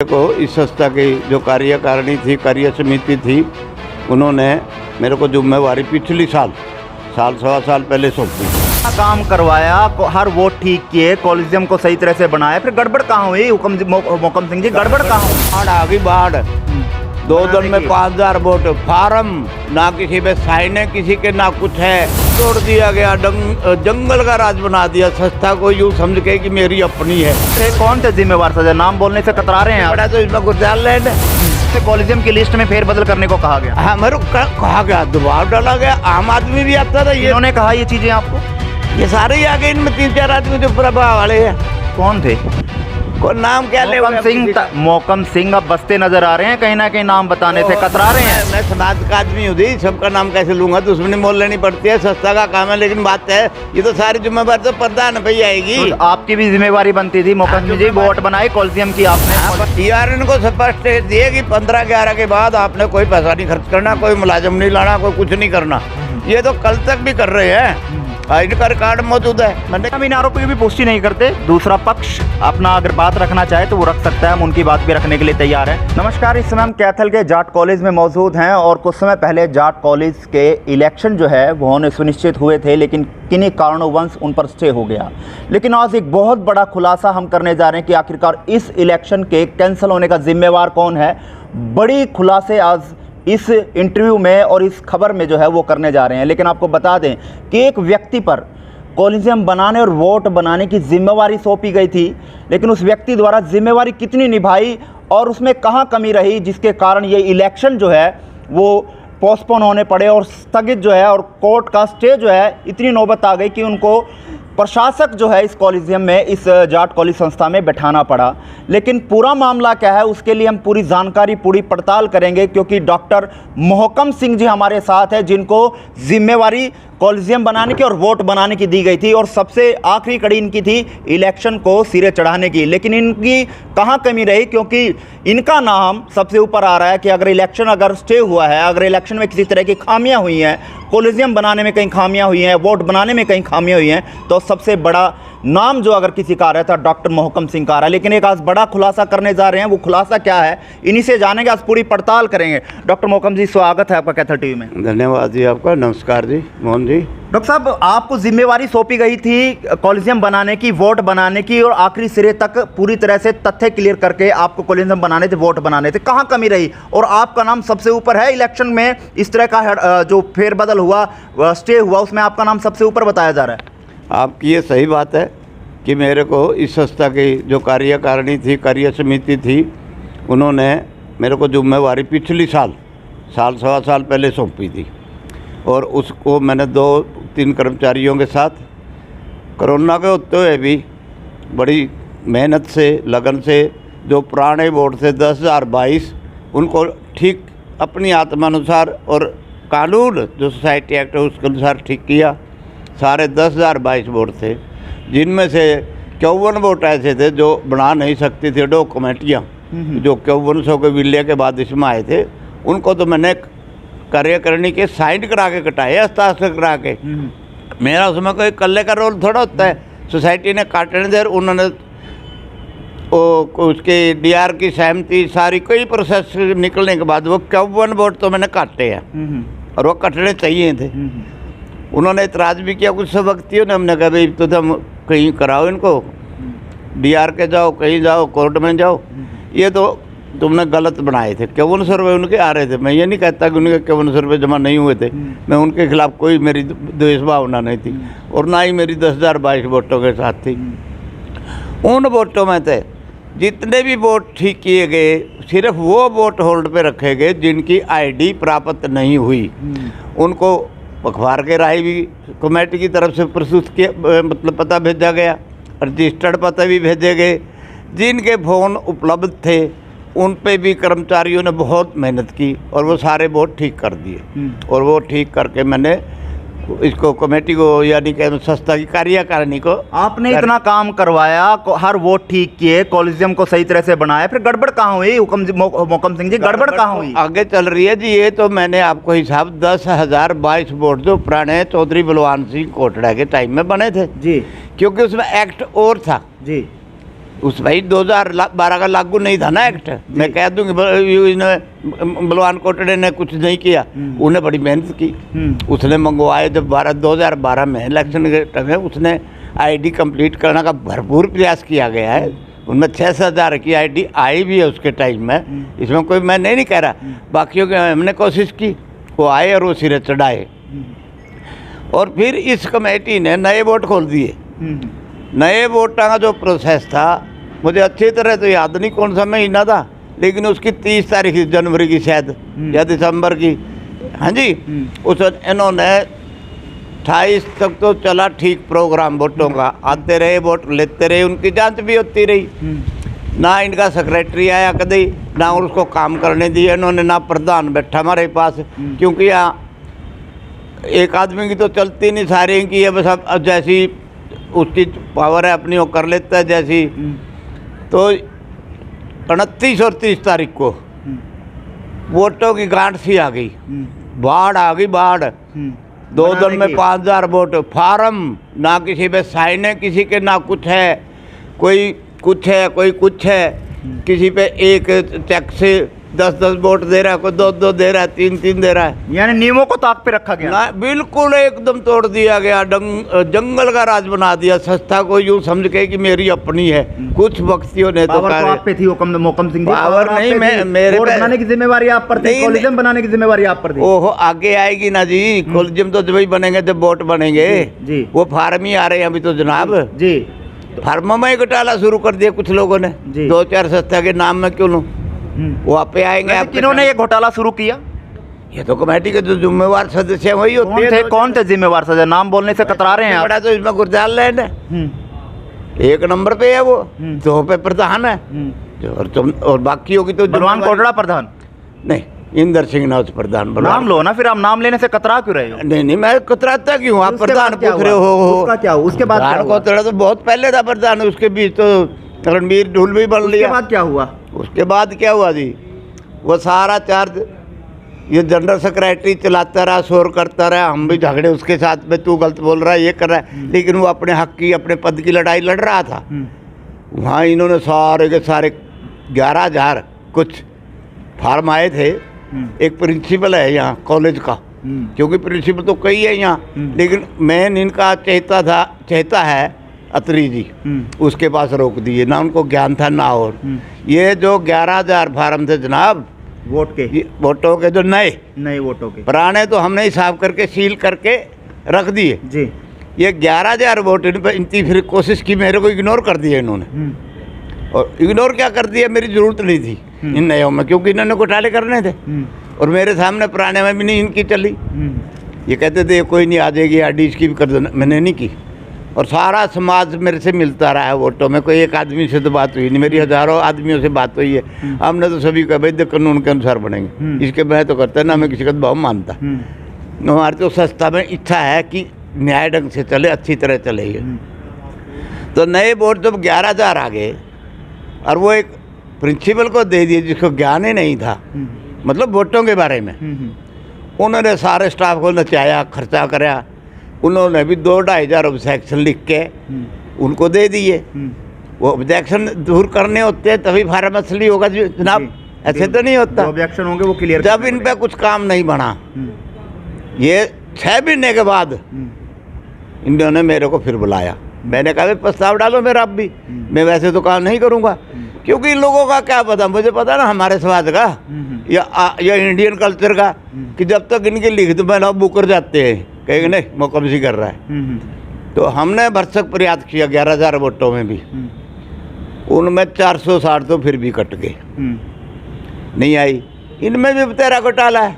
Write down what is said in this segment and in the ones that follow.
को इस संस्था की जो कार्यकारिणी थी, कार्य समिति थी, उन्होंने मेरे को जिम्मेवारी पिछली साल सवा साल पहले सौंपी। काम करवाया, हर वोट ठीक किए, कॉलेजियम को सही तरह से बनाया, फिर गड़बड़ कहाँ हुई मोहकम सिंह जी? गड़बड़ कहाँ हुई? बाढ़ आ गई, बाढ़ 2 दिन में 5000 वोट, फार्म ना किसी पे साइन है, किसी के ना कुछ है, तोड़ दिया गया, जंगल का राज बना दिया संस्था को, यूँ समझ के कि मेरी अपनी है। कौन थे जिम्मेवार? सजा नाम बोलने से कतरा रहे हैं बड़ा तो इसमें गुजरालैंड आप। कॉलेजियम की लिस्ट में फेरबदल करने को कहा गया। हाँ, मेरे को कहा गया, दबाव डाला गया, आम आदमी भी आता था। ये इन्होंने कहा ये चीजें आपको? ये सारे ही आ गए, इनमें 3-4 आदमी जो प्रभाव वाले हैं। कौन थे? को नाम क्या ले? मोहकम सिंह अब बसते नजर आ रहे हैं, कहीं ना कहीं नाम बताने से कतरा रहे हैं। मैं समाज का आदमी हूँ, सबका नाम कैसे लूंगा? दुश्मनी मोल लेनी पड़ती है, संस्था का काम है। लेकिन बात है, ये तो सारी जिम्मेवारी तो प्रधान पे ही आएगी। तो आपकी भी जिम्मेवारी बनती थी मोहकम सिंह जी, वोट बनाए कॉलेजियम की आपने। यार इनको स्पष्ट दिए कि 15-11 के बाद आपने कोई पैसा नहीं खर्च करना, कोई मुलाजिम नहीं लाना, कोई कुछ नहीं करना। ये तो कल तक भी कर रहे हैं, इनका रिकॉर्ड मौजूद है। मैंने हम इन आरोपों की भी पुष्टि नहीं करते। दूसरा पक्ष अपना अगर बात रखना चाहे तो वो रख सकता है, हम उनकी बात भी रखने के लिए तैयार हैं। नमस्कार, इस समय हम कैथल के जाट कॉलेज में मौजूद हैं और कुछ समय पहले जाट कॉलेज के इलेक्शन जो है वो होने सुनिश्चित हुए थे, लेकिन किन्हीं कारणोंवश उन पर स्टे हो गया। लेकिन आज एक बहुत बड़ा खुलासा हम करने जा रहे हैं कि आखिरकार इस इलेक्शन के कैंसिल होने का जिम्मेवार कौन है। बड़ी खुलासे आज इस इंटरव्यू में और इस खबर में जो है वो करने जा रहे हैं। लेकिन आपको बता दें कि एक व्यक्ति पर कॉलेजियम बनाने और वोट बनाने की जिम्मेवारी सौंपी गई थी, लेकिन उस व्यक्ति द्वारा जिम्मेवारी कितनी निभाई और उसमें कहां कमी रही, जिसके कारण ये इलेक्शन जो है वो पोस्टपोन होने पड़े और स्थगित जो है, और कोर्ट का स्टे जो है इतनी नौबत आ गई कि उनको प्रशासक जो है इस कॉलेजियम में, इस जाट कॉलेज संस्था में बैठाना पड़ा। लेकिन पूरा मामला क्या है उसके लिए हम पूरी जानकारी, पूरी पड़ताल करेंगे, क्योंकि डॉक्टर मोहकम सिंह जी हमारे साथ है, जिनको जिम्मेवारी कॉलेजियम बनाने की और वोट बनाने की दी गई थी और सबसे आखिरी कड़ी इनकी थी इलेक्शन को सिरे चढ़ाने की। लेकिन इनकी कहाँ कमी रही, क्योंकि इनका नाम सबसे ऊपर आ रहा है कि अगर इलेक्शन अगर स्टे हुआ है, अगर इलेक्शन में किसी तरह की खामियां हुई हैं, कॉलेजियम बनाने में कहीं खामियां हुई हैं, वोट बनाने में कहीं खामियां हुई हैं, तो सबसे बड़ा नाम जो अगर किसी का आ रहा था डॉक्टर मोहकम सिंह का आ रहा है। लेकिन एक आज बड़ा खुलासा करने जा रहे हैं, वो खुलासा क्या है इन्हीं से जानेंगे, आज पूरी पड़ताल करेंगे। डॉक्टर मोहकम जी, स्वागत है आपका कैथल टीवी में। धन्यवाद जी आपका। नमस्कार जी, मोहन जी। डॉक्टर साहब, आपको जिम्मेवारी सौंपी गई थी कॉलेजियम बनाने की, वोट बनाने की, और आखिरी सिरे तक पूरी तरह से तथ्य क्लियर करके आपको कॉलेजियम बनाने थे, वोट बनाने थे। कहाँ कमी रही? और आपका नाम सबसे ऊपर है इलेक्शन में, इस तरह का जो फेरबदल हुआ, स्टे हुआ, उसमें आपका नाम सबसे ऊपर बताया जा रहा है। आपकी ये सही बात है कि मेरे को इस संस्था की जो कार्यकारिणी थी, कार्य समिति थी, उन्होंने मेरे को जिम्मेवारी पिछली साल सवा साल पहले सौंपी थी। और उसको मैंने 2-3 कर्मचारियों के साथ कोरोना के होते हुए भी बड़ी मेहनत से, लगन से, जो पुराने बोर्ड से 10,022 उनको ठीक अपनी आत्मानुसार और कानून जो सोसाइटी एक्ट है उसके अनुसार ठीक किया। सारे 10,022 वोट थे, जिनमें से 54 वोट ऐसे थे जो बना नहीं सकती थी डॉक्यूमेंटियाँ, जो 5400 के विलय के बाद इसमें आए थे, उनको तो मैंने कार्यकारिणी के साइन करा के कटाए, हस्ताक्षर करा के। मेरा उसमें कोई कल्ले का रोल थोड़ा होता है। सोसाइटी ने काटने दे, उन्होंने उसके डीआर की सहमति सारी कई प्रोसेस निकलने के बाद वो 51 वोट तो मैंने काटे हैं और वो कटने चाहिए थे। उन्होंने इतराज़ भी किया कुछ व्यक्तियों ने। हमने कहा भाई तो तुम कहीं कराओ, इनको डीआर के जाओ, कहीं जाओ, कोर्ट में जाओ, ये तो तुमने गलत बनाए थे। 5100 रुपये उनके आ रहे थे। मैं ये नहीं कहता कि उनके 5100 रुपये जमा नहीं हुए थे, मैं उनके खिलाफ कोई मेरी द्वेष भावना नहीं थी और ना ही मेरी 10,022 वोटों के साथ थी। उन वोटों में थे जितने भी वोट ठीक किए गए, सिर्फ वो वोट होल्ड पे रखे गए जिनकी आईडी प्राप्त नहीं हुई। उनको अखबार के राय भी कमेटी की तरफ से प्रस्तुत किया, मतलब पता भेजा गया, रजिस्टर्ड पता भी भेजे गए। जिनके फ़ोन उपलब्ध थे उन पे भी कर्मचारियों ने बहुत मेहनत की और वो सारे वोट ठीक कर दिए। और वो ठीक करके मैंने इसको कमेटी को, यानी कि संस्था की कार्यकारिणी को, आपने इतना काम करवाया, हर वोट ठीक किए, कॉलेजियम को सही तरह से बनाया, फिर गड़बड़ कहाँ हुई मोहकम सिंह जी? गड़बड़ कहाँ हुई? आगे चल रही है जी। ये तो मैंने आपको हिसाब 10,022 वोट जो पुराने चौधरी बलवान सिंह कोटड़ा के टाइम में बने थे जी, क्योंकि उसमें एक्ट और था जी। उस भाई 2012 का लागू नहीं था ना एक्ट। मैं कह दूंगी बलवान कोटड़े ने कुछ नहीं किया, उन्हें बड़ी मेहनत की। उसने मंगवाए जब 2012 में इलेक्शन के टाइम में उसने आईडी कंप्लीट करने का भरपूर प्रयास किया गया है। उनमें 6,000 की आईडी आई भी है उसके टाइम में, इसमें कोई मैं नहीं कह रहा। बाकियों की हमने कोशिश की, वो आए और वो सिरे चढ़ाए। और फिर इस कमेटी ने नए वोट खोल दिए। नए वोटां का जो प्रोसेस था मुझे अच्छी तरह तो याद नहीं कौन सा महीना था, लेकिन उसकी 30 तारीख जनवरी की शायद या दिसंबर की, हाँ जी, उस इन्होंने 28 तक तो चला ठीक प्रोग्राम वोटों का, आते रहे वोट लेते रहे, उनकी जांच भी होती रही। ना इनका सेक्रेटरी आया कभी, ना उसको काम करने दिया इन्होंने, ना प्रधान बैठा हमारे पास, क्योंकि यहाँ एक आदमी की तो चलती नहीं, सारे की है बस। अब जैसी उसकी पावर है अपनी वो कर लेता है जैसी। तो 29 और 30 तारीख को वोटों की गांठ सी आ गई, बाढ़ आ गई, बाढ़। 2 दिन में 5,000 वोट, फार्म ना किसी पे साइन है किसी के, ना कुछ है, कोई कुछ है कोई कुछ है, किसी पे एक चेक से 10-10 वोट दे रहा है, कोई 2-2 दे रहा है, 3-3 दे रहा है। यानी नियमों को ताक पे रखा गया ना, बिल्कुल एकदम तोड़ दिया गया, जंगल का राज बना दिया। संस्था को यूं समझ के कि मेरी अपनी है। कुछ व्यक्तियों ने तो आप पे थी मोहकम सिंह जी, पावर नहीं, मैं मेरे बनाने की जिम्मेवारी आप पर थी, कॉलेजियम बनाने की जिम्मेवारी आप पर थी। ओहो, आगे आएगी ना जी, कॉलेजियम तो जब ही बनेंगे जब वोट बनेंगे जी। वो फार्म ही आ रहे हैं अभी तो जनाब जी। फार्मों में ही घोटाला शुरू कर दिया कुछ लोगों ने, 2-4 संस्था के नाम में क्यों लूं, वो आप पे आएंगे। किन्होंने ये घोटाला शुरू किया? ये तो कमेटी के जो जिम्मेवार सदस्य हैं वही होते हैं। कौन थे जिम्मेवार सदस्य? नाम बोलने से कतरा रहे हैं। बड़ा तो इसमें गुरजाल लैंड है, 1 नंबर पे है वो, 2 पे प्रधान है, और बाकी होगी तो बलवान कोटड़ा प्रधान नहीं, इंदर सिंह नाथ प्रधान। नाम लो ना, फिर आप नाम लेने से कतरा क्यों रहे हो? नहीं, मैं कतराता क्यों? आप प्रधान पूछ रहे हो। उसका क्या हुआ? उसके बाद कोटड़ा तो बहुत पहले था प्रधान, उसके बीच तो रणबीर ढूल भी बन लिया। उसके बाद क्या हुआ? उसके बाद क्या हुआ जी, वो सारा चार्ज ये जनरल सेक्रेटरी चलाता रहा, शोर करता रहा, हम भी झगड़े उसके साथ में, तू गलत बोल रहा है, ये कर रहा है, लेकिन वो अपने हक की, अपने पद की लड़ाई लड़ रहा था। वहाँ इन्होंने सारे के सारे 11,000 कुछ फार्म आए थे। एक प्रिंसिपल है यहाँ कॉलेज का, क्योंकि प्रिंसिपल तो कई है यहाँ, लेकिन मेन इनका चेता है अत्री जी, उसके पास रोक दिए ना, उनको ज्ञान था ना। और ये जो 11,000 फार्म थे जनाब वोटों के, जो नए वोटों के, पुराने तो हमने ही साफ करके सील करके रख दिए जी। ये 11,000 वोट इन पर इनकी फिर कोशिश की, मेरे को इग्नोर कर दिया इन्होंने। और इग्नोर क्या कर दिया, मेरी जरूरत नहीं थी इन नयों में, क्योंकि इन्होंने घोटाले करने थे और मेरे सामने पुराने में भी नहीं इनकी चली। ये कहते थे कोई नहीं आ जाएगी आईडी इसकी भी कर देना, मैंने नहीं की। और सारा समाज मेरे से मिलता रहा है वोटों में, कोई एक आदमी से तो बात हुई नहीं, मेरी हज़ारों आदमियों से बात हुई है। हमने तो सभी कहा भाई कानून के अनुसार बनेंगे, इसके मैं तो करता ना, मैं किसी का भाव मानता। हमारी तो संस्था में इच्छा है कि न्याय ढंग से चले, अच्छी तरह चले। ये तो नए वोट जब 11,000 आ गए और वो एक प्रिंसिपल को दे दिए जिसको ज्ञान ही नहीं था, मतलब वोटों के बारे में। उन्होंने सारे स्टाफ को नचाया, खर्चा कराया। उन्होंने भी 2-2.5 हज़ार ऑब्जेक्शन लिख के उनको दे दिए। वो ऑब्जेक्शन दूर करने होते हैं तभी फार्म असली होगा जनाब, ऐसे तो नहीं होता। ऑब्जेक्शन होंगे वो क्लियर। जब इन पे कुछ काम नहीं बना, ये 6 महीने के बाद इन्होंने मेरे को फिर बुलाया। मैंने कहा प्रस्ताव डालो मेरा, अब भी मैं वैसे तो काम नहीं करूँगा, क्योंकि इन लोगों का क्या पता, मुझे पता ना हमारे समाज का या इंडियन कल्चर का, कि जब तक इनकी लिखित में ना मुकर जाते हैं, कहेंगे नहीं मुकम्मसी कर रहा है। तो हमने भरसक प्रयास किया 11,000 वोटों में भी, उनमें 460 तो फिर भी कट गए, नहीं आई। इनमें भी तेरा घोटाला है।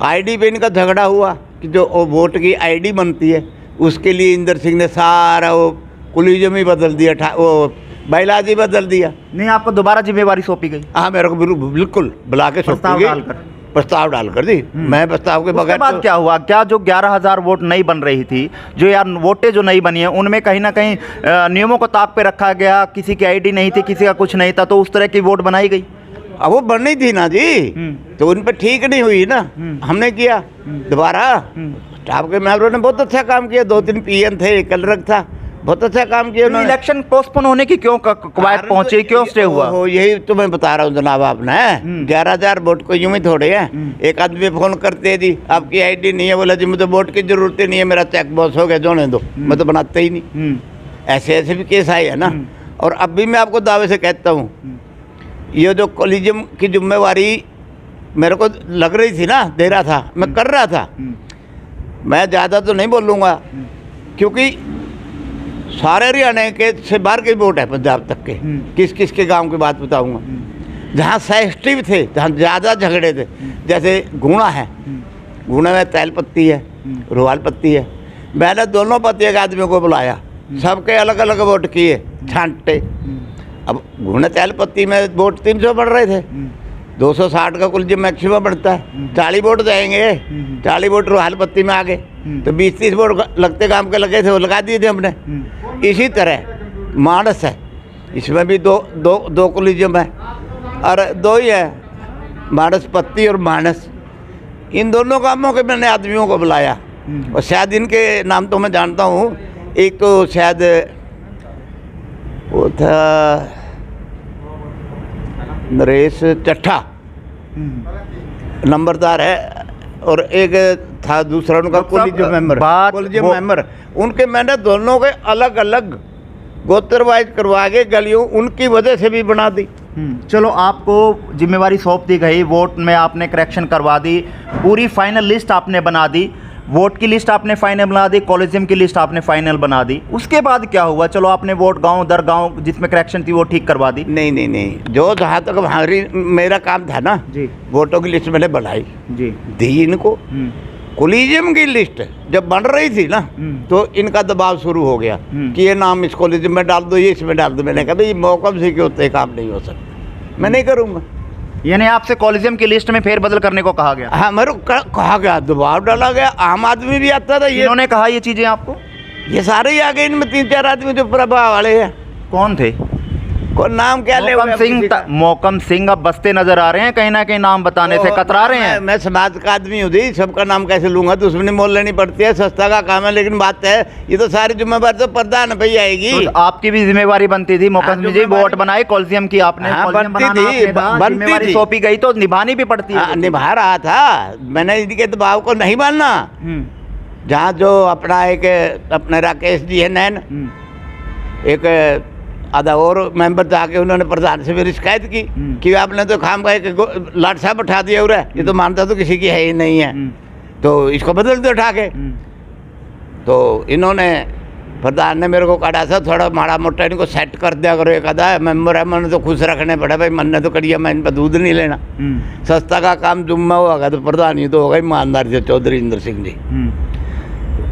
आईडी पे इनका झगड़ा हुआ कि जो वोट की आईडी बनती है उसके लिए इंदर सिंह ने सारा वो कोलिजम ही बदल दिया, वो बायोलॉजी बदल दिया। नहीं, आपको दोबारा जिम्मेवारी सौंपी गई? हाँ, मेरे को बिल्कुल बुला के सौंपी गई, प्रस्ताव डालकर दी। मैं प्रस्ताव के बगैर। बाद क्या हुआ? क्या जो 11,000 वोट नहीं बन रही थी, जो यार वोटें जो नहीं बनी है, उनमें कहीं ना कहीं नियमों को ताक पे रखा गया, किसी की आईडी नहीं थी, किसी का कुछ नहीं था, तो उस तरह की वोट बनाई गई? अब वो बननी थी ना जी, तो उन पर ठीक नहीं हुई ना, हमने किया दोबारा। स्टाफ के मेंबरों ने बहुत अच्छा काम किया, 2-3 पीएन थे, एक अलग था, बहुत अच्छा काम किया उन्होंने। इलेक्शन पोस्टपोन होने की क्यों कवायद पहुंची, क्यों स्टे हुआ? यही तो मैं बता रहा हूँ जनाब, आपने 11,000 वोट को यूं ही थोड़े हैं। एक आदमी फोन करते हैं जी आपकी आईडी नहीं है, बोला जी मुझे वोट की जरूरत ही नहीं है, मेरा चेक बॉस हो गया, जोड़ने दो, मैं तो बनाता ही नहीं। ऐसे ऐसे भी केस आए है ना। और अब भी मैं आपको दावे से कहता हूँ, ये जो कॉलेजियम की जिम्मेवारी मेरे को लग रही थी ना, दे रहा था, मैं कर रहा था। मैं ज़्यादा तो नहीं बोलूँगा क्योंकि सारे हरियाणा के से बाहर के वोट है पंजाब तक के। किस किस के गांव की बात बताऊंगा जहाँ सेंसिटिव थे, जहाँ ज़्यादा झगड़े थे। जैसे गुणा है, गुणा में तैल पत्ती है, रोहाल पत्ती है। मैंने दोनों पत्ती के आदमियों को बुलाया, सबके अलग अलग वोट किए छांटे। अब गुणा तैल पत्ती में वोट 300 बढ़ रहे थे, 260 का कुल जो मैक्सिमम बढ़ता है, 40 वोट जाएंगे, 40 वोट रोहाल पत्ती में आ गए, तो 20-30 वोट लगते काम के लगे थे, वो लगा दिए थे हमने। इसी तरह मानस है, इसमें भी दो कोलिजियम है और 2 ही है, मानस पत्ती और मानस। इन दोनों कामों के मैंने आदमियों को बुलाया और शायद इनके नाम तो मैं जानता हूँ। एक तो शायद वो था नरेश चट्ठा, नंबरदार है, और एक था दूसरा उनका कोलिजियम मेंबर। उनके मैंने दोनों के अलग अलग गोत्रवाइज करवा के गलियों उनकी वजह से भी बना दी। चलो, आपको जिम्मेवारी सौंप दी गई, वोट में आपने करेक्शन करवा दी, पूरी फाइनल लिस्ट आपने बना दी, वोट की लिस्ट आपने फाइनल बना दी, कॉलेजियम की लिस्ट आपने फाइनल बना दी। उसके बाद क्या हुआ? चलो, आपने वोट गांव दर गांव जिसमें करेक्शन थी वो ठीक करवा दी। नहीं, जो जहाँ तक हमारी मेरा काम था ना जी, वोटों की लिस्ट मैंने बनाई जी, दी इनको। कॉलेजियम की लिस्ट जब बन रही थी ना तो इनका दबाव शुरू हो गया कि ये नाम इस कॉलेजियम में डाल दो, ये इसमें डाल दो। मैंने कहा भाई मौकम से क्यों होते काम नहीं हो सकता, मैं नहीं करूँगा। यानी आपसे कॉलेजियम की लिस्ट में फेरबदल करने को कहा गया? हाँ, मेरे को कहा गया, दबाव डाला गया। आम आदमी भी आता था, इन्होंने कहा ये चीज़ें आपको? ये सारे ही आ गए, इनमें 3-4 आदमी जो प्रभाव वाले हैं। कौन थे? कौन नाम क्या ले? मोकम सिंह अब बसते नजर आ रहे हैं, कहीं ना कहीं नाम बताने से कतरा रहे हैं। मैं समाज का आदमी हूँ जी, सबका नाम कैसे लूंगा? दुश्मनी मोल लेनी पड़ती है, सस्ता का काम है। लेकिन बात है ये तो सारी जिम्मेवारी तो प्रधान पे ही आएगी। तो आपकी भी जिम्मेवारी बनती थी मोकम सिंह जी, वोट बनाए कॉलेजियम की आपने, बनती थी, सौंपी गई तो निभानी भी पड़ती है। निभा रहा था मैंने, इनके दबाव को नहीं मानना। जहाँ जो अपना एक अपने राकेश जी है नैन, एक आधा और मेंबर जाके उन्होंने प्रधान से मेरी शिकायत की कि आपने तो खाम का एक लाट साहब उठा दिया हुआ है, ये तो मानता तो किसी की है ही नहीं है, तो इसको बदल दो उठा के। तो इन्होंने प्रधान ने मेरे को कहा था थोड़ा माड़ा मोटा इनको सेट कर दिया करो, एक आधा मेंबर है, मैंने तो खुश रखने पड़ा भाई, मन ने तो करिए मैं इन पर दूध नहीं लेना। सस्ता का काम जुम्मा होगा तो प्रधान ही तो होगा ईमानदार से चौधरी इंद्र सिंह जी,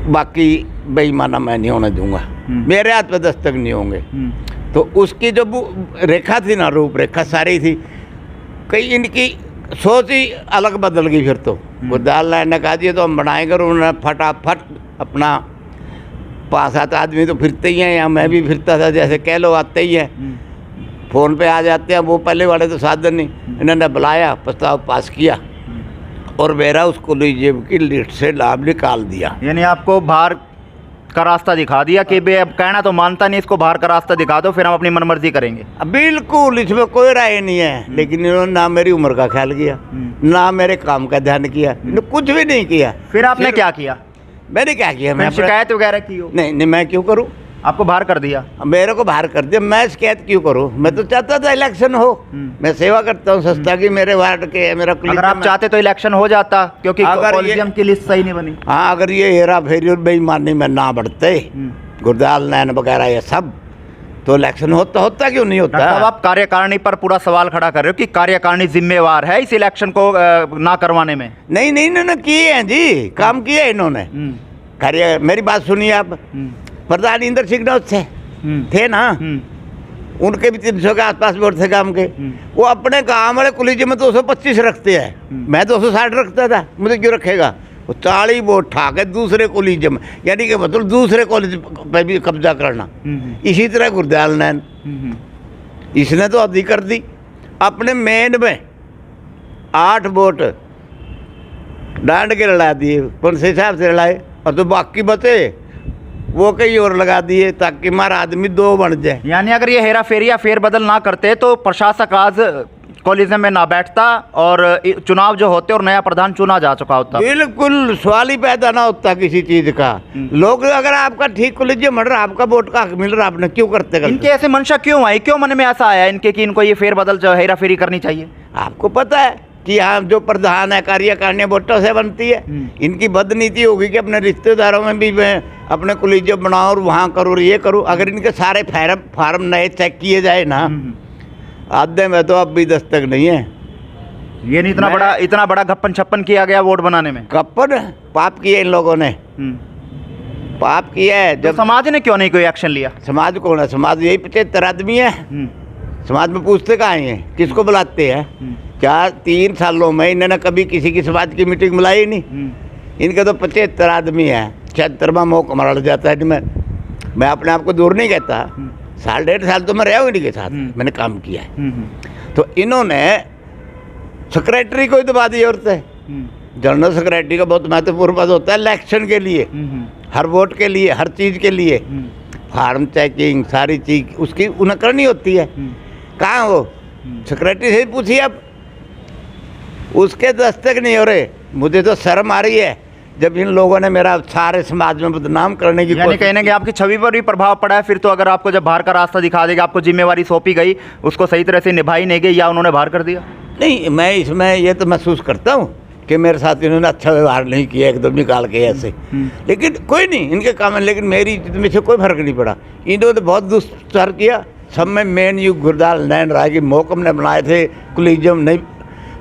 बाकी बेईमाना मैं नहीं होने दूंगा, मेरे हाथ पे दस्तक नहीं होंगे। तो उसकी जो रेखा थी ना, रूपरेखा सारी थी, कई इनकी सोच ही अलग बदल गई। फिर तो गुरदाल लाइन ने कहा दिया तो हम बनाएंगे, और उन्होंने फटाफट अपना 5-7 आदमी तो फिरते ही हैं, या मैं भी फिरता था, जैसे कह लो आते ही हैं, फ़ोन पे आ जाते हैं। वो पहले वाले तो साधन नहीं, इन्होंने बुलाया, प्रस्ताव पास किया और मेरा उसको कॉलेजियम की लिस्ट से लाभ निकाल दिया। यानी आपको बाहर का रास्ता दिखा दिया कि बे अब कहना तो मानता नहीं, इसको बाहर का रास्ता दिखा दो, फिर हम अपनी मनमर्जी करेंगे। बिल्कुल, इसमें कोई राय नहीं है। लेकिन इन्होंने ना मेरी उम्र का ख्याल किया, ना मेरे काम का ध्यान किया, कुछ भी नहीं किया। फिर आपने क्या किया? मैंने क्या किया? मैं शिकायत वगैरह की हो? नहीं, मैं क्यों करूँ? आपको बाहर कर दिया? मेरे को बाहर कर दिया, मैं शिकायत क्यों करूँ? मैं तो चाहता था इलेक्शन हो, मैं सेवा करता हूँ सस्ता की, मेरे वार्ड के मेरा। अगर आप चाहते तो इलेक्शन हो जाता, क्योंकि कॉलेजियम की लिस्ट सही नहीं बनी। हाँ, अगर ये हेरा फेरी और बेईमानी में ना बढ़ते, गुरदाल नैन वगैरह ये सब, तो इलेक्शन होता क्यों नहीं होता? तब आप कार्यकारिणी पर पूरा सवाल खड़ा कर रहे हो कि कार्यकारिणी जिम्मेवार है इस इलेक्शन को ना करवाने में। नहीं, इन्होंने किए हैं जी, काम किए इन्होंने। मेरी बात सुनिए आप, प्रधान इंद्र सिंह थे ना, उनके भी 300 के आसपास वोट थे काम के। वो अपने गांव वाले कॉलेज में 225 रखते हैं, मैं 260 रखता था, मुझे क्यों रखेगा? वो 40 वोट ठा के दूसरे कॉलेज में, यानी कि मतलब दूसरे कॉलेज पे भी कब्जा करना। इसी तरह गुरदयाल नैन, इसने तो अधिक कर दी। अपने मेन में 8 वोट डांड के लड़ा दिए, कौन से हिसाब से लड़ाए, और तो बाकी बचे वो कहीं और लगा दिए ताकि हमारा आदमी दो बन जाए। यानी अगर ये हेरा फेरी या फेरबदल ना करते तो प्रशासक आज कॉलेजियम में ना बैठता और चुनाव जो होते और नया प्रधान चुना जा चुका होता। बिल्कुल सवाल ही पैदा ना होता किसी चीज का। लोग अगर आपका ठीक कॉलेजियम मर रहा, आपका वोट का हक मिल रहा, आपने क्यों करते? इनके ऐसे मंशा क्यों आई, क्यों मन में ऐसा आया इनके कि इनको ये फेरबदल जो हेरा फेरी करनी चाहिए? आपको पता है कि यहाँ जो प्रधान है कार्यकारिणी वोटों से बनती है। इनकी बदनीति होगी कि अपने रिश्तेदारों में भी मैं अपने कॉलेजियम बनाऊं और वहाँ करूँ और ये करूँ। अगर इनके सारे फार्म नए चेक किए जाए ना, आधे में तो अब भी दस्तक नहीं है। ये नहीं इतना बड़ा गप्पन छप्पन किया गया वोट बनाने में। गप्पन पाप किया इन लोगों ने, पाप किया है। जब समाज ने क्यों नहीं कोई एक्शन लिया? समाज कौन है? समाज यही 75 आदमी है। समाज में पूछते कहाँ हैं, किसको बुलाते हैं? 3 सालों में इन्होंने कभी किसी की समाज की मीटिंग बुलाई नहीं। इनके तो 75 आदमी है। 76वां मौका मरा जाता है। मैं अपने आप को दूर नहीं कहता, 1.5 साल तो मैं रहा हूँ इनके साथ, मैंने काम किया है। तो इन्होंने सेक्रेटरी को ही दबा दी औरत है। जनरल सेक्रेटरी का बहुत महत्वपूर्ण पद होता है इलेक्शन के लिए, हर वोट के लिए, हर चीज़ के लिए। फार्म चेकिंग सारी चीज उसकी उन्हें करनी होती है। कहाँ हो? सेक्रेटरी से ही पूछिए अब, उसके दस्तक नहीं हो रहे। मुझे तो शर्म आ रही है जब इन लोगों ने मेरा सारे समाज में बदनाम करने की यानी कहने कि आपकी छवि पर भी प्रभाव पड़ा है। फिर तो अगर आपको जब बाहर का रास्ता दिखा देगा, आपको जिम्मेवारी सौंपी गई, उसको सही तरह से निभाई नहीं गई या उन्होंने बाहर कर दिया? नहीं, मैं इसमें ये तो महसूस करता हूँ कि मेरे साथ इन्होंने अच्छा व्यवहार नहीं किया एकदम निकाल के ऐसे। लेकिन कोई नहीं, इनके काम है। लेकिन मेरी इज्जत में से कोई फर्क नहीं पड़ा। इन्होंने बहुत दुष्चार किया। सब में मेन युग गुरदाल नैन राय की मोहकम ने बनाए थे। कॉलेजियम नहीं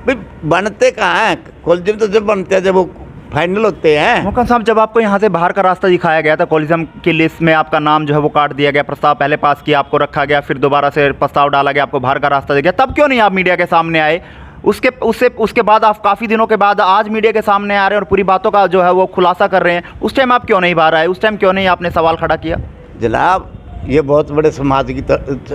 भाई बनते कहाँ हैं? कॉलेजियम तो जब बनते हैं जब वो फाइनल होते हैं। मोहकम साहब, जब आपको यहाँ से बाहर का रास्ता दिखाया गया था, कॉलेजियम की लिस्ट में आपका नाम जो है वो काट दिया गया, प्रस्ताव पहले पास किया, आपको रखा गया, फिर दोबारा से प्रस्ताव डाला गया, आपको बाहर का रास्ता दिया गया, तब क्यों नहीं आप मीडिया के सामने आए? उसके बाद आप काफ़ी दिनों के बाद आज मीडिया के सामने आ रहे हैं और पूरी बातों का जो है वो खुलासा कर रहे हैं। उस टाइम आप क्यों नहीं बाहर आए? उस टाइम क्यों नहीं आपने सवाल खड़ा किया? जनाब, ये बहुत बड़े समाज की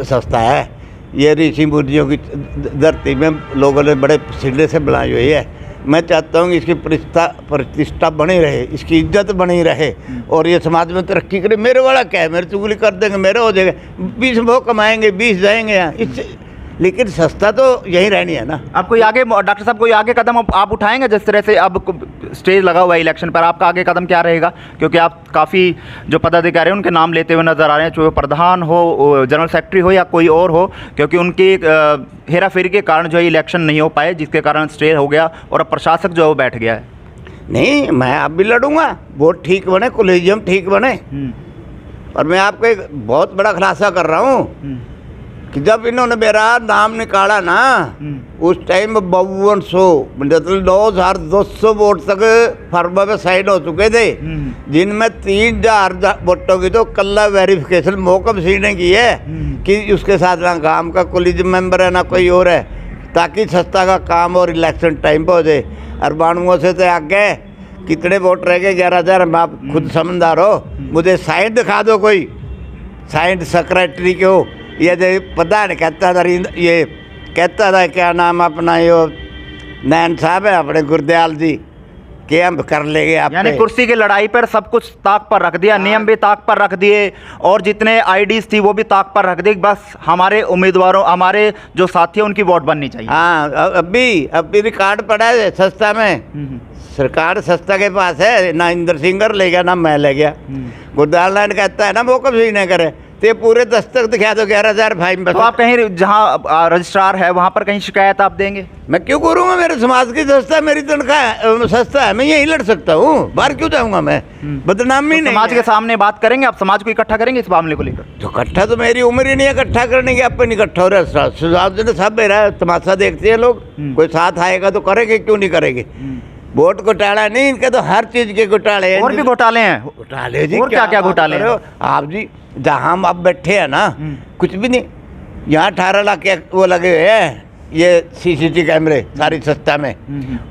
संस्था है। ये ऋषि मुनियों की धरती में लोगों ने बड़े सिले से बनाई हुई है। मैं चाहता हूँ कि इसकी प्रतिष्ठा बनी रहे, इसकी इज्जत बनी रहे और ये समाज में तरक्की करे। मेरे वाला क्या है? मेरे चुगली कर देंगे, मेरे हो जाएगा, 20 वो कमाएंगे, 20 जाएंगे यहाँ इससे। लेकिन सस्ता तो यही रहनी है ना। आप कोई आगे, डॉक्टर साहब, कोई आगे कदम आप उठाएंगे? जिस तरह से अब स्टेज लगा हुआ है इलेक्शन पर, आपका आगे कदम क्या रहेगा? क्योंकि आप काफ़ी जो पदाधिकारी हैं उनके नाम लेते हुए नजर आ रहे हैं, चाहे प्रधान हो, जनरल सेक्रेटरी हो या कोई और हो, क्योंकि उनकी हेरा फेरी के कारण जो है इलेक्शन नहीं हो पाए, जिसके कारण स्टे हो गया और अब प्रशासक जो है वो बैठ गया है। नहीं, मैं अब भी लड़ूंगा, वोट ठीक बने, कॉलेजियम ठीक बने। और मैं आपको एक बहुत बड़ा खुलासा कर रहा हूँ कि जब इन्होंने मेरा नाम निकाला ना, उस टाइम 5200 मतलब 9200 वोट तक फर्म में साइन हो चुके थे, जिनमें 3000 वोटों की तो कल्ला वेरिफिकेशन मोहकम सिंह ने की है कि उसके साथ ना काम का कॉलेज मेंबर है ना कोई और है, ताकि सस्ता का काम और इलेक्शन टाइम पर हो जाए। और 92 से तो आगे कितने वोट रह गए? 11,000। आप खुद समझदार हो, मुझे साइन दिखा दो कोई, साइन सेक्रेटरी के हो। ये जो पता नहीं कहता था, ये कहता था क्या नाम अपना, ये नैन साहब है अपने गुरदयाल जी, कि हम कर लेंगे आप। यानी कुर्सी की लड़ाई पर सब कुछ ताक पर रख दिया, नियम भी ताक पर रख दिए और जितने आईडीज थी वो भी ताक पर रख दी। बस हमारे उम्मीदवारों, हमारे जो साथी हैं उनकी वोट बननी चाहिए। हाँ, अब भी रिकॉर्ड पड़ा है सस्ता में। सरकार सस्ता के पास है ना, इंदर सिंगर ले गया ना मैं ले गया। गुरदयाल नारायण कहता है ना वो कभी नहीं करे, तो पूरे दस्तक दिखा दो 11,000 फाइन। तो आप कहीं जहाँ रजिस्ट्रार है वहाँ पर कहीं शिकायत आप देंगे? मैं क्यों करूँगा? मेरे समाज की संस्था, मेरी तनख्वाह सस्ता है, मैं यही लड़ सकता हूँ, बाहर क्यों जाऊँगा मैं? बदनामी तो नहीं। समाज के सामने बात करेंगे आप? समाज को इकट्ठा करेंगे इस मामले को लेकर? तो इकट्ठा तो मेरी उम्र ही नहीं है इकट्ठा करने की। अपन इकट्ठा हो रहा है, सुझाव ने सब मेरा तमाशा देखते हैं लोग। कोई साथ आएगा तो करेंगे, क्यों नहीं करेंगे? वोट घोटाला नहीं, इनके तो हर चीज के घोटाले हैं। और भी घोटाले हैं? घोटाले जी, और क्या क्या घोटाले हैं आप जी? जहाँ हम अब बैठे हैं ना, कुछ भी नहीं। यहाँ 18 लाख के वो लगे हुए हैं, ये CCTV कैमरे सारी संस्था में,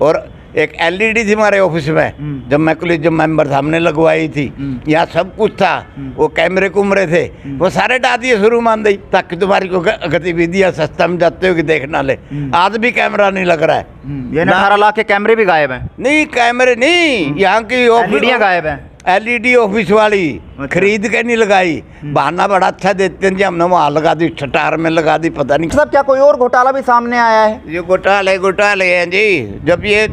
और एक LED थी हमारे ऑफिस में जब मैं कॉलेजियम मेंबर था, हमने लगवाई थी। यहाँ सब कुछ था, वो कैमरे कुमरे थे, वो सारे डाल दिए शुरू मान दी, ताकि तुम्हारी को गतिविधियाँ संस्था में जाते हो कि देखना ले। आज भी कैमरा नहीं लग रहा है। ये 18 लाख के कैमरे भी गायब हैं? नहीं, कैमरे नहीं, यहाँ की एलईडियाँ गायब हैं। LED ऑफिस वाली खरीद के नहीं लगाई, बहाना बड़ा अच्छा देते हैं जी, हमने वहाँ लगा दी, ठटार में लगा दी, पता नहीं। साहब क्या कोई और घोटाला भी सामने आया है? ये घोटाले हैं जी। जब ये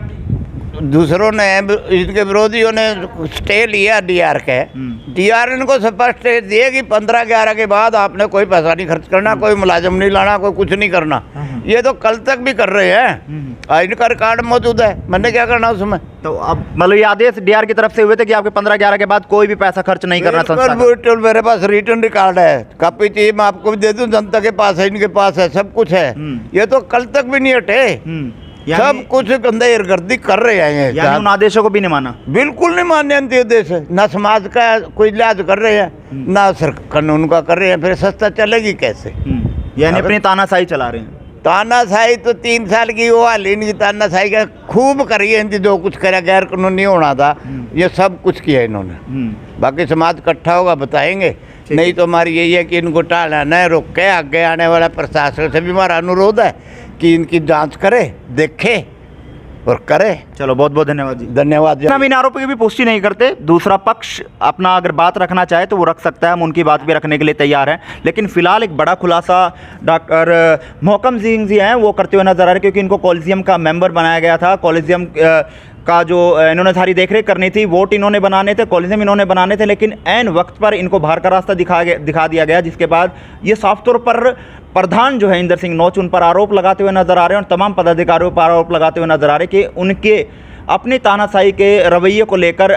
दूसरों ने, इनके विरोधियों ने स्टे लिया डीआर के, डीआर इनको स्पष्ट दिए कि 15/11 के बाद आपने कोई पैसा नहीं खर्च करना, कोई मुलाजिम नहीं लाना, कोई कुछ नहीं करना। ये तो कल तक भी कर रहे हैं, इनका रिकॉर्ड मौजूद है, मैंने क्या करना उसमें। तो अब मतलब ये आदेश डीआर की तरफ से हुए थे कि आपके 15/11 के बाद कोई भी पैसा खर्च नहीं करना संस्था का? बिल्कुल, मेरे पास रिटर्न रिकॉर्ड है, कॉपी चाहिए मैं आपको भी दे दूं, जनता के पास है, इनके पास है, सब कुछ है। ये तो कल तक भी नहीं हटे, सब कुछ गंदेरगर्दी कर रहे हैं। यानी उन आदेशों को भी नहीं माना? बिल्कुल नहीं मान्य देश है, ना समाज का कोई लिहाज कर रहे हैं, ना कानून का कर रहे हैं, फिर संस्था चलेगी कैसे? यानी अपनी तानाशाही चला रहे हैं। तानाशाही तो 3 साल की वो हाल इनकी तानाशाही का खूब करी है इनकी, जो कुछ करा गैर कानूनी होना था, ये सब कुछ किया इन्होंने। बाकी समाज इकट्ठा होगा बताएंगे, नहीं तो हमारी यही है कि इनको टालना न रोके। आगे आने वाला प्रशासन से भी हमारा अनुरोध है कि इनकी जांच करे, देखे और करे। चलो बहुत बहुत धन्यवाद जी। धन्यवाद जी। हम इन आरोपों की भी पुष्टि नहीं करते, दूसरा पक्ष अपना अगर बात रखना चाहे तो वो रख सकता है, हम उनकी बात भी रखने के लिए तैयार हैं। लेकिन फिलहाल एक बड़ा खुलासा डॉक्टर मोहकम सिंह जी हैं वो करते हुए नजर आ रहे हैं, क्योंकि इनको कॉलेजियम का मेंबर बनाया गया था। कॉलेजियम का जो इन्होंने सारी देखरेख करनी थी, वोट इन्होंने बनाने थे, कॉलेजियम इन्होंने बनाने थे, लेकिन ऐन वक्त पर इनको बाहर का रास्ता दिखा दिया गया, जिसके बाद ये साफ तौर पर प्रधान जो है इंदर सिंह नोच उन पर आरोप लगाते हुए नजर आ रहे हैं और तमाम पदाधिकारियों पर आरोप लगाते हुए नजर आ रहे हैं कि उनके अपनी तानाशाही के रवैये को लेकर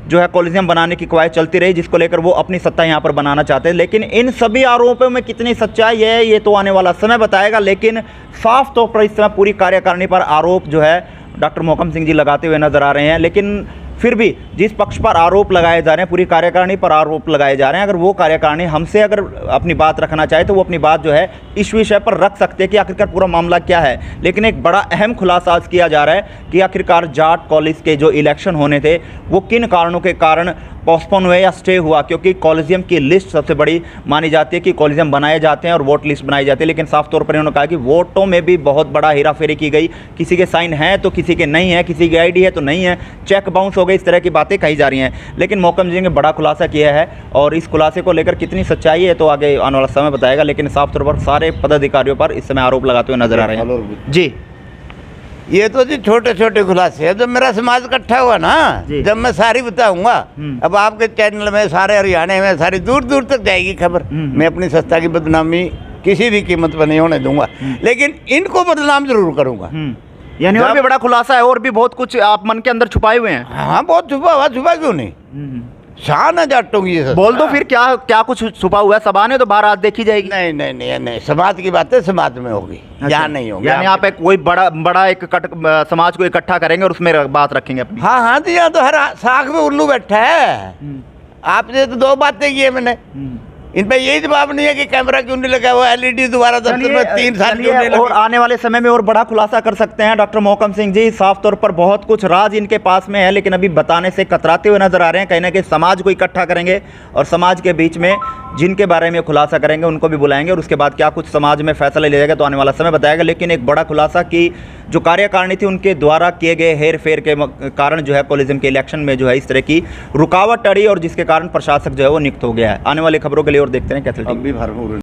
जो है कॉलेजियम बनाने की कवायद चलती रही, जिसको लेकर वो अपनी सत्ता यहाँ पर बनाना चाहते हैं। लेकिन इन सभी आरोपों में कितनी सच्चाई है ये तो आने वाला समय बताएगा, लेकिन साफ तौर पर इस समय पूरी कार्यकारिणी पर आरोप जो है डॉक्टर मोहकम सिंह जी लगाते हुए नजर आ रहे हैं। लेकिन फिर भी जिस पक्ष पर आरोप लगाए जा रहे हैं, पूरी कार्यकारिणी पर आरोप लगाए जा रहे हैं, अगर वो कार्यकारिणी हमसे अगर अपनी बात रखना चाहे तो वो अपनी बात जो है इस विषय पर रख सकते हैं कि आखिरकार पूरा मामला क्या है। लेकिन एक बड़ा अहम खुलासा आज किया जा रहा है कि आखिरकार जाट कॉलेज के जो इलेक्शन होने थे वो किन कारणों के कारण पोस्टपोन हुए या स्टे हुआ, क्योंकि कॉलेजियम की लिस्ट सबसे बड़ी मानी जाती है कि कॉलेजियम बनाए जाते हैं और वोट लिस्ट बनाई जाती है। लेकिन साफ तौर पर उन्होंने कहा कि वोटों में भी बहुत बड़ा हेराफेरी की गई, किसी के साइन हैं तो किसी के नहीं है, किसी की आईडी है तो नहीं है, चेक बाउंस हो गई, इस तरह की बातें कही जा रही हैं। लेकिन मोहकम जी ने बड़ा खुलासा किया है और इस खुलासे को लेकर कितनी सच्चाई है तो आगे आने वाला समय बताएगा। लेकिन साफ तौर पर सारे पदाधिकारियों पर इस समय आरोप लगाते हुए नजर आ रहे हैं जी। ये तो जी छोटे छोटे खुलासे हैं, जब मेरा समाज इकट्ठा हुआ ना, जब मैं सारी बताऊंगा। अब आपके चैनल में सारे हरियाणा में सारी दूर दूर तक जाएगी खबर। मैं अपनी संस्था की बदनामी किसी भी कीमत पर नहीं होने दूंगा, लेकिन इनको बदनाम जरूर करूंगा। यानी और भी बड़ा खुलासा है, और भी बहुत कुछ आप मन के अंदर छुपाए हुए हैं। हाँ, बहुत छुपा हुआ, छुपा क्यों नहीं, शान है जाटों की। ये बोल दो फिर क्या कुछ छुपा हुआ है, सभा ने तो बाहर आज देखी जाएगी। नहीं नहीं नहीं नहीं, समाज की बातें समाज में होगी, यहाँ नहीं होगी। यानी आप एक कोई बड़ा एक समाज को इकट्ठा करेंगे और उसमें बात रखेंगे अपनी। हाँ हाँ, तो यहाँ तो हर साख में उल्लू बैठा है। आपने तो 2 बातें की है मैंने, इन पे यही जवाब नहीं है कि कैमरा क्यों नहीं लगा हुआ, LED दोबारा 3 साल क्यों नहीं लगा। और आने वाले समय में और बड़ा खुलासा कर सकते हैं डॉक्टर मोहकम सिंह जी। साफ तौर पर बहुत कुछ राज इनके पास में है, लेकिन अभी बताने से कतराते हुए नजर आ रहे हैं। कहीं ना कहीं समाज को इकट्ठा करेंगे और समाज के बीच में जिनके बारे में खुलासा करेंगे उनको भी बुलाएंगे और उसके बाद क्या कुछ समाज में फैसला ले जाएगा तो आने वाला समय बताएगा। लेकिन एक बड़ा खुलासा कि जो कार्यकारिणी थी उनके द्वारा किए गए हेर फेर के कारण जो है कॉलेजियम के इलेक्शन में जो है इस तरह की रुकावट अड़ी और जिसके कारण प्रशासक जो है वो नियुक्त हो गया है। आने वाली खबरों के लिए और देखते हैं कैथल टीवी।